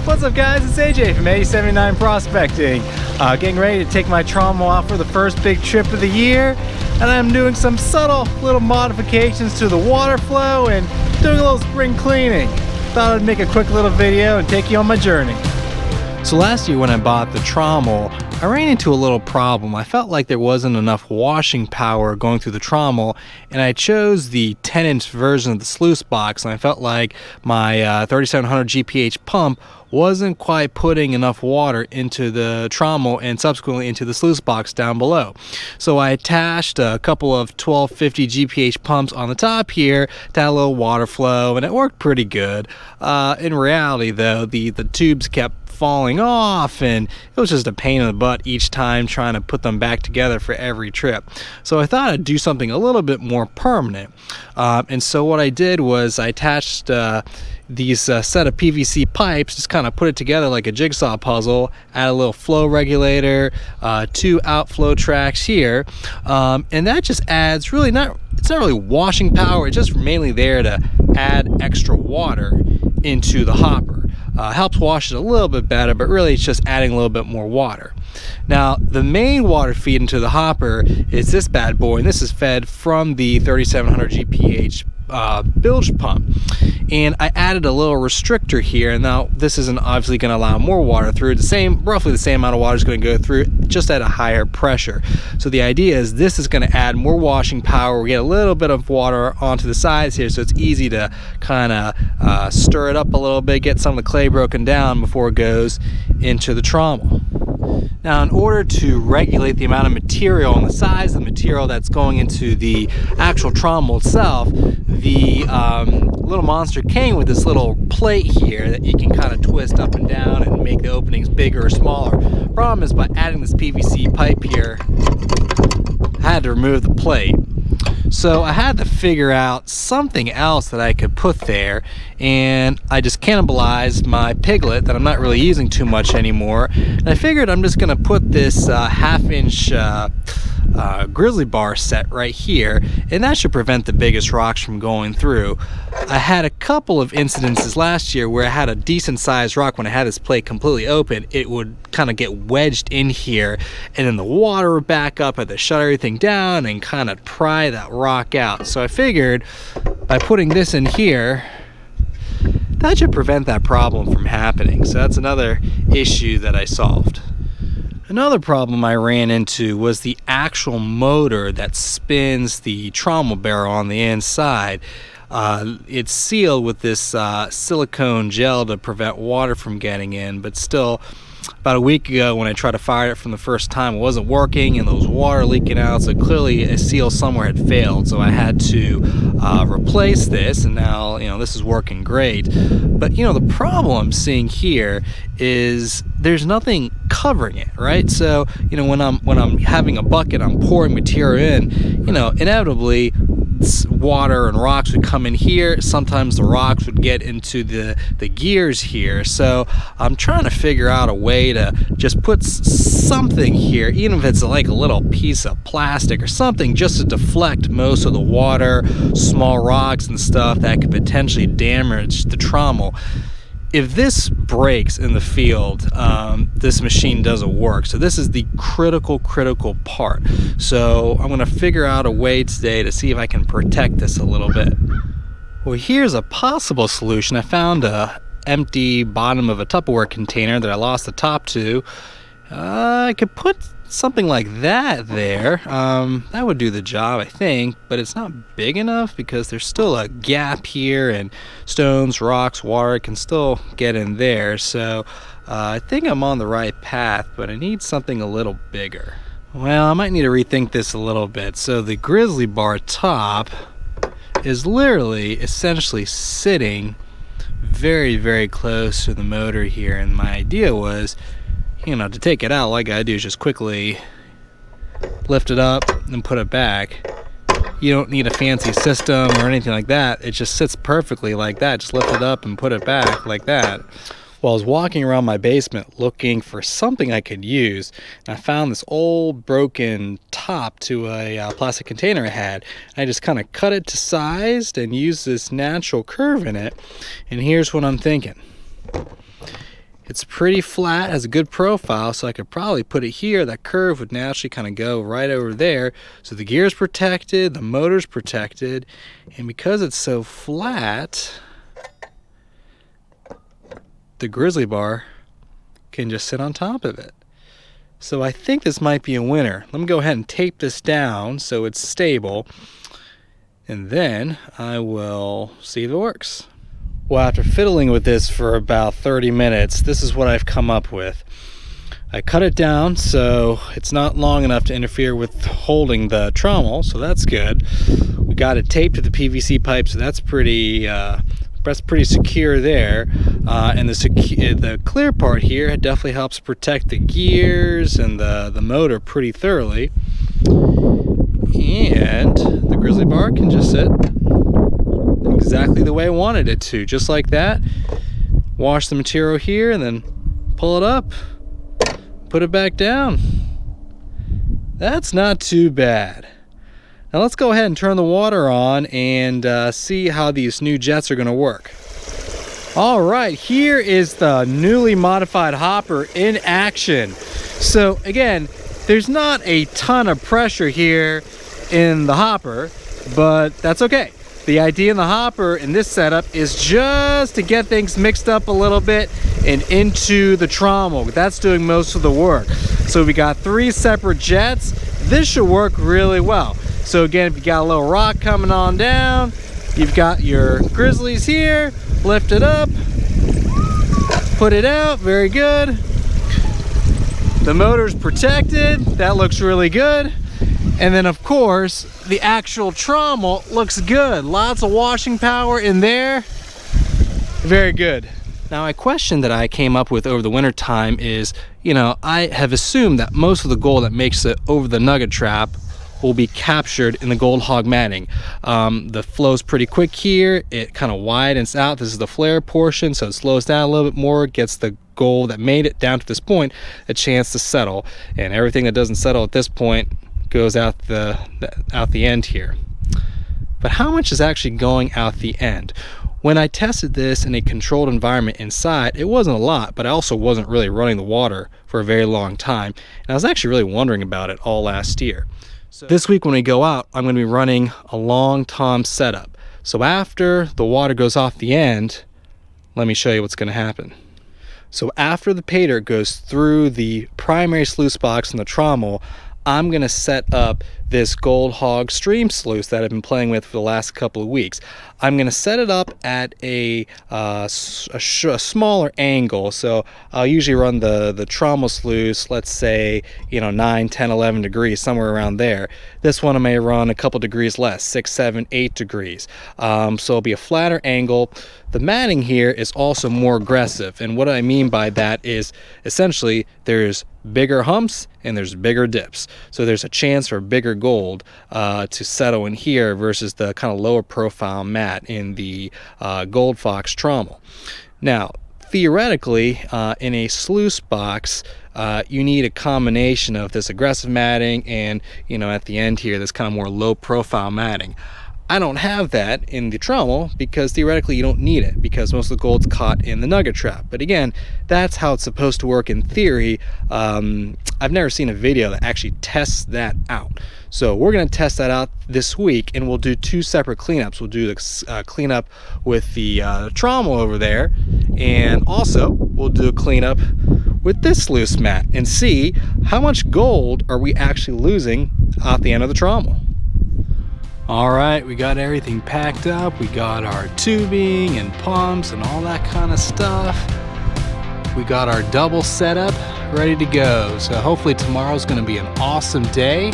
What's up guys, it's AJ from 8079 Prospecting. Getting ready to take my Trommel out for the first big trip of the year, and I'm doing some subtle little modifications to the water flow and doing a little spring cleaning. Thought I'd make a quick little video and take you on my journey. So last year when I bought the Trommel, I ran into a little problem. I felt like there wasn't enough washing power going through the Trommel, and I chose the 10-inch version of the sluice box, and I felt like my 3700 GPH pump wasn't quite putting enough water into the Trommel and subsequently into the sluice box down below. So I attached a couple of 1250 GPH pumps on the top here to add a little water flow, and it worked pretty good. In reality though, the tubes kept falling off, and it was just a pain in the butt each time trying to put them back together for every trip. So I thought I'd do something a little bit more permanent, and so what I did was I attached these set of PVC pipes, just kind of put it together like a jigsaw puzzle, add a little flow regulator, 2 outflow tracks here, and that just adds really it's not really washing power, it's just mainly there to add extra water into the hopper. Helps wash it a little bit better, but really it's just adding a little bit more water. Now the main water feed into the hopper is this bad boy, and this is fed from the 3700 GPH bilge pump, and I added a little restrictor here, and now this isn't obviously going to allow more water through. Roughly the same amount of water is going to go through, just at a higher pressure. So the idea is this is going to add more washing power. We get a little bit of water onto the sides here, so it's easy to kind of stir it up a little bit, get some of the clay broken down before it goes into the Trommel. Now, in order to regulate the amount of material and the size of the material that's going into the actual Trommel itself, the little monster came with this little plate here that you can kind of twist up and down and make the openings bigger or smaller. Problem is, by adding this PVC pipe here, I had to remove the plate. So I had to figure out something else that I could put there, and I just cannibalized my Piglet that I'm not really using too much anymore, and I figured I'm just gonna put this half-inch grizzly bar set right here, and that should prevent the biggest rocks from going through. I had a couple of incidences last year where I had a decent sized rock. When I had this plate completely open, it would kind of get wedged in here, and then the water would back up. I had to shut everything down and kind of pry that rock out. So I figured by putting this in here, that should prevent that problem from happening. So that's another issue that I solved. Another problem I ran into was the actual motor that spins the Trommel barrel on the inside. It's sealed with this silicone gel to prevent water from getting in, but still, about a week ago when I tried to fire it from the first time, it wasn't working and there was water leaking out, so clearly a seal somewhere had failed. So I had to replace this, and now this is working great. But the problem I'm seeing here is there's nothing covering it, right? So when I'm having a bucket, I'm pouring material in, inevitably water and rocks would come in here. Sometimes the rocks would get into the gears here. So I'm trying to figure out a way to just put something here, even if it's like a little piece of plastic or something, just to deflect most of the water, small rocks and stuff that could potentially damage the Trommel. If this breaks in the field, this machine doesn't work. So this is the critical part. So I'm gonna figure out a way today to see if I can protect this a little bit. Well, here's a possible solution. I found a empty bottom of a Tupperware container that I lost the top to. I could put something like that there. That would do the job, I think, but it's not big enough because there's still a gap here, and stones, rocks, water can still get in there. So I think I'm on the right path, but I need something a little bigger. Well, I might need to rethink this a little bit. So the grizzly bar top is literally essentially sitting very, very close to the motor here, and my idea was, to take it out, all I gotta do is just quickly lift it up and put it back. You don't need a fancy system or anything like that. It just sits perfectly like that. Just lift it up and put it back like that. Well, I was walking around my basement looking for something I could use, and I found this old broken top to a plastic container I had. I just kind of cut it to size and used this natural curve in it, and here's what I'm thinking. It's pretty flat, has a good profile, so I could probably put it here. That curve would naturally kind of go right over there. So the gear's protected, the motor's protected, and because it's so flat, the grizzly bar can just sit on top of it. So I think this might be a winner. Let me go ahead and tape this down so it's stable, and then I will see if it works. Well, after fiddling with this for about 30 minutes, this is what I've come up with. I cut it down so it's not long enough to interfere with holding the trommel, so that's good. We got it taped to the PVC pipe, so that's pretty secure there. And the clear part here definitely helps protect the gears and the motor pretty thoroughly. And the grizzly bar can just sit exactly the way I wanted it to, just like that. Wash the material here and then pull it up, put it back down. That's not too bad. Now let's go ahead and turn the water on and see how these new jets are going to work. All right, here is the newly modified hopper in action. So again, there's not a ton of pressure here in the hopper, but that's okay. The idea in the hopper in this setup is just to get things mixed up a little bit and into the trommel. That's doing most of the work. So we got 3 separate jets. This should work really well. So again, if you got a little rock coming on down, you've got your grizzlies here, lift it up, put it out, very good. The motor's protected, that looks really good. And then of course, the actual trommel looks good. Lots of washing power in there. Very good. Now, a question that I came up with over the winter time is, I have assumed that most of the gold that makes it over the nugget trap will be captured in the gold hog matting. The flow's pretty quick here. It kind of widens out. This is the flare portion, so it slows down a little bit more, gets the gold that made it down to this point a chance to settle. And everything that doesn't settle at this point goes out the end here. But how much is actually going out the end? When I tested this in a controlled environment inside, it wasn't a lot, but I also wasn't really running the water for a very long time. And I was actually really wondering about it all last year. So this week when we go out, I'm going to be running a long tom setup. So after the water goes off the end, let me show you what's going to happen. So after the pay dirt goes through the primary sluice box and the trommel, I'm going to set up this Gold Hog stream sluice that I've been playing with for the last couple of weeks. I'm going to set it up at a smaller angle. So I'll usually run the trommel sluice, let's say, 9, 10, 11 degrees, somewhere around there. This one I may run a couple degrees less, 6, 7, 8 degrees. So it'll be a flatter angle. The matting here is also more aggressive. And what I mean by that is essentially there's bigger humps and there's bigger dips. So there's a chance for bigger gold to settle in here versus the kind of lower profile mat in the Gold Fox Trommel. Now, theoretically, in a sluice box, you need a combination of this aggressive matting and, at the end here, this kind of more low profile matting. I don't have that in the trommel because theoretically you don't need it because most of the gold's caught in the nugget trap. But again, that's how it's supposed to work in theory. I've never seen a video that actually tests that out. So we're going to test that out this week, and we'll do 2 separate cleanups. We'll do the cleanup with the trommel over there, and also we'll do a cleanup with this sluice mat and see how much gold are we actually losing off the end of the trommel. All right, we got everything packed up. We got our tubing and pumps and all that kind of stuff. We got our double setup ready to go. So hopefully tomorrow's gonna be an awesome day.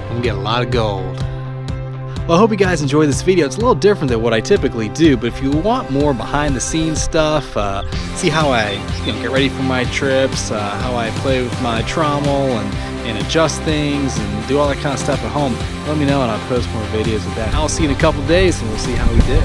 We'll get a lot of gold. Well, I hope you guys enjoyed this video. It's a little different than what I typically do, but if you want more behind the scenes stuff, see how I get ready for my trips, how I play with my trommel and adjust things and do all that kind of stuff at home, let me know and I'll post more videos of that. I'll see you in a couple days and we'll see how we did.